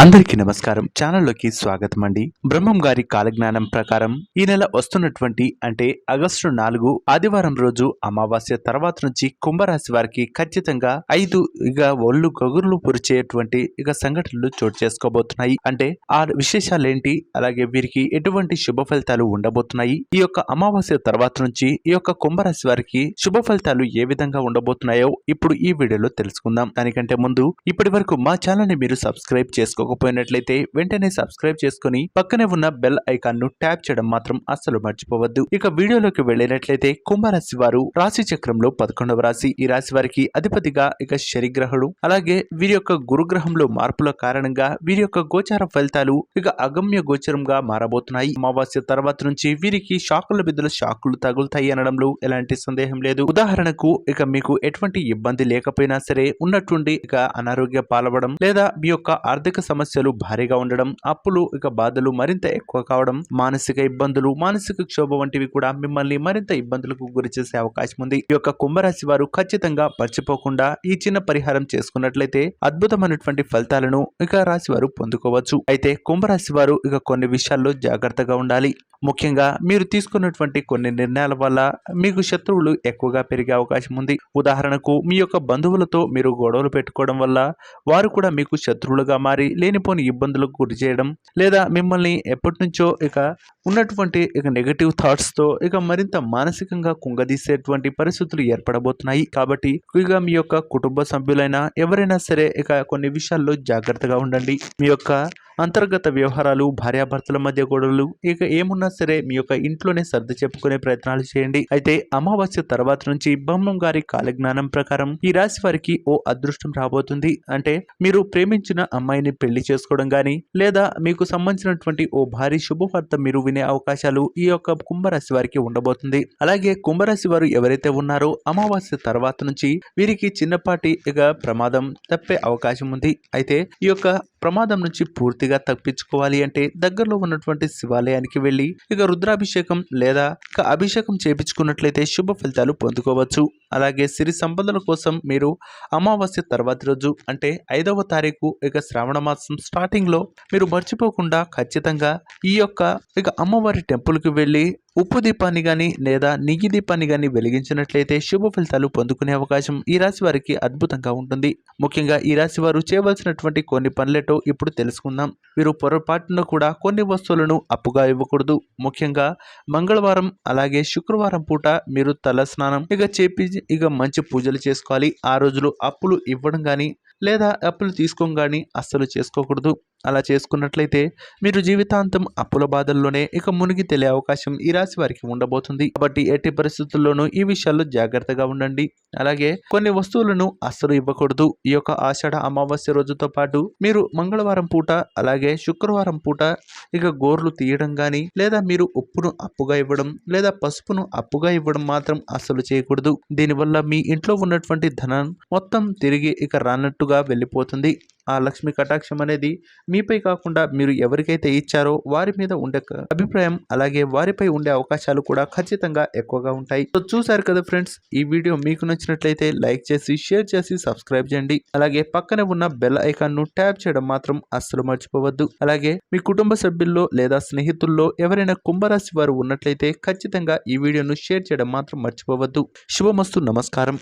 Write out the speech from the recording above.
అందరికీ నమస్కారం. ఛానల్లోకి స్వాగతం అండి. బ్రహ్మం గారి కాలజ్ఞానం ప్రకారం ఈ నెల వస్తున్నటువంటి అంటే ఆగస్టు 4 ఆదివారం రోజు అమావాస్య తర్వాత నుంచి కుంభరాశి వారికి ఖచ్చితంగా 5 ఒళ్ళు గగుర్లు పొరిచేటువంటి సంఘటనలు చోటు చేసుకోబోతున్నాయి. అంటే ఆ విశేషాలేంటి, అలాగే వీరికి ఎటువంటి శుభ ఫలితాలు ఉండబోతున్నాయి, ఈ యొక్క అమావాస్య తర్వాత నుంచి ఈ యొక్క కుంభరాశి వారికి శుభ ఫలితాలు ఏ విధంగా ఉండబోతున్నాయో ఇప్పుడు ఈ వీడియోలో తెలుసుకుందాం. దానికంటే ముందు ఇప్పటి వరకు మా ఛానల్ ని మీరు సబ్స్క్రైబ్ చేసుకోకపోయినట్లయితే వెంటనే సబ్స్క్రైబ్ చేసుకుని పక్కనే ఉన్న బెల్ ఐకాన్ ను ట్యాప్ చేయడం మాత్రం అస్సలు మర్చిపోవద్దు. ఇక వీడియోలోకి వెళ్ళినట్లయితే కుంభరాశి వారు రాశి చక్రంలో 11వ రాశి. ఈ రాశి వారికి అధిపతిగా శనిగ్రహుడు, అలాగే వీరి యొక్క గురుగ్రహంలో మార్పుల కారణంగా వీరి యొక్క గోచార ఫలితాలు అగమ్య గోచరంగా మారబోతున్నాయి. అమావాస్య తర్వాత నుంచి వీరికి షాకుల బిద్దుల షాకులు తగులుతాయి అనడంలో ఎలాంటి సందేహం లేదు. ఉదాహరణకు మీకు ఎటువంటి ఇబ్బంది లేకపోయినా సరే ఉన్నట్టుండి అనారోగ్య పాలవడం, లేదా మీ యొక్క ఆర్థిక సమస్యలు భారీగా ఉండడం, అప్పులు బాధలు మరింత ఎక్కువ కావడం, మానసిక ఇబ్బందులు, మానసిక క్షోభ వంటివి కూడా మిమ్మల్ని మరింత ఇబ్బందులకు గురి చేసే అవకాశం ఉంది. ఈ యొక్క కుంభరాశి వారు ఖచ్చితంగా మర్చిపోకుండా ఈ చిన్న పరిహారం చేసుకున్నట్లయితే అద్భుతమైనటువంటి ఫలితాలను రాశి వారు పొందుకోవచ్చు. అయితే కుంభరాశి వారు కొన్ని విషయాల్లో జాగ్రత్తగా ఉండాలి. ముఖ్యంగా మీరు తీసుకున్నటువంటి కొన్ని నిర్ణయాల వల్ల మీకు శత్రువులు ఎక్కువగా పెరిగే అవకాశం ఉంది. ఉదాహరణకు మీ యొక్క బంధువులతో మీరు గొడవలు పెట్టుకోవడం వల్ల వారు కూడా మీకు శత్రువులుగా మారి లేనిపోని ఇబ్బందులకు గురి చేయడం, లేదా మిమ్మల్ని ఎప్పటి నుంచో ఉన్నటువంటి నెగటివ్ థాట్స్ తో మరింత మానసికంగా కుంగదీసేటువంటి పరిస్థితులు ఏర్పడబోతున్నాయి. కాబట్టి మీ యొక్క కుటుంబ సభ్యులైనా ఎవరైనా సరే కొన్ని విషయాల్లో జాగ్రత్తగా ఉండండి. మీ యొక్క అంతర్గత వ్యవహారాలు, భార్యాభర్తల మధ్య గొడవలు ఏమున్నా సరే మీ యొక్క ఇంట్లోనే సర్ది చెప్పుకునే ప్రయత్నాలు చేయండి. అయితే అమావాస్య తర్వాత నుంచి బ్రహ్మం గారి కాలజ్ఞానం ప్రకారం ఈ రాశి వారికి ఓ అదృష్టం రాబోతుంది. అంటే మీరు ప్రేమించిన అమ్మాయిని పెళ్లి చేసుకోవడం గాని, లేదా మీకు సంబంధించినటువంటి ఓ భారీ శుభవార్త మీరు వినే అవకాశాలు ఈ యొక్క కుంభరాశి వారికి ఉండబోతుంది. అలాగే కుంభరాశి వారు ఎవరైతే ఉన్నారో అమావాస్య తర్వాత నుంచి వీరికి చిన్నపాటి ప్రమాదం తప్పే అవకాశం ఉంది. అయితే ఈ యొక్క ప్రమాదం నుంచి పూర్తిగా తప్పించుకోవాలి అంటే దగ్గరలో ఉన్నటువంటి శివాలయానికి వెళ్లి రుద్రాభిషేకం లేదా అభిషేకం చేపించుకున్నట్లయితే శుభ ఫలితాలు పొందుకోవచ్చు. అలాగే సిరి సంపదల కోసం మీరు అమావాస్య తర్వాతి రోజు అంటే 5వ తారీఖు శ్రావణ మాసం స్టార్టింగ్ లో మీరు మర్చిపోకుండా ఖచ్చితంగా ఈ యొక్క అమ్మవారి టెంపుల్ కి వెళ్లి ఉప్పు దీపాన్ని గాని లేదా నెయ్యి దీపాన్ని గాని వెలిగించినట్లయితే శుభ ఫలితాలు పొందుకునే అవకాశం ఈ రాశి వారికి అద్భుతంగా ఉంటుంది. ముఖ్యంగా ఈ రాశి వారు చేయవలసినటువంటి కొన్ని పనులేటో ఇప్పుడు తెలుసుకుందాం. వీరు పొరపాటున కూడా కొన్ని వస్తువులను అప్పుగా ఇవ్వకూడదు. ముఖ్యంగా మంగళవారం అలాగే శుక్రవారం పూట మీరు తల స్నానం చేపి మంచి పూజలు చేసుకోవాలి. ఆ రోజులు అప్పులు ఇవ్వడం గాని లేదా అప్పులు తీసుకోం గాని అస్సలు చేసుకోకూడదు. అలా చేసుకున్నట్లయితే మీరు జీవితాంతం అప్పుల బాధల్లోనే మునిగి తెలియ అవకాశం ఈ రాశి వారికి ఉండబోతుంది. కాబట్టి ఎట్టి పరిస్థితుల్లోనూ ఈ విషయాల్లో జాగ్రత్తగా ఉండండి. అలాగే కొన్ని వస్తువులను అస్సలు ఇవ్వకూడదు. ఈ యొక్క ఆషాఢ అమావాస్య రోజుతో పాటు మీరు మంగళవారం పూట అలాగే శుక్రవారం పూట గోర్లు తీయడం గాని, లేదా మీరు ఉప్పును అప్పుగా ఇవ్వడం లేదా పసుపును అప్పుగా ఇవ్వడం మాత్రం అస్సలు చేయకూడదు. దీనివల్ల మీ ఇంట్లో ఉన్నటువంటి ధనం మొత్తం తిరిగి రానట్టుగా వెళ్ళిపోతుంది. ఆ లక్ష్మి కటాక్షం అనేది మీపై కాకుండా మీరు ఎవరికైతే ఇచ్చారో వారి మీద ఉండే అభిప్రాయం అలాగే వారిపై ఉండే అవకాశాలు కూడా ఖచ్చితంగా ఎక్కువగా ఉంటాయి. సో చూసారు కదా ఫ్రెండ్స్, ఈ వీడియో మీకు నచ్చినట్లయితే లైక్ చేసి షేర్ చేసి సబ్స్క్రైబ్ చేయండి. అలాగే పక్కనే ఉన్న బెల్ ఐకాన్ ను ట్యాప్ చేయడం మాత్రం అస్సలు మర్చిపోవద్దు. అలాగే మీ కుటుంబ సభ్యుల్లో లేదా స్నేహితుల్లో ఎవరైనా కుంభరాశి వారు ఉన్నట్లయితే ఖచ్చితంగా ఈ వీడియోను షేర్ చేయడం మాత్రం మర్చిపోవద్దు. శుభమస్తు. నమస్కారం.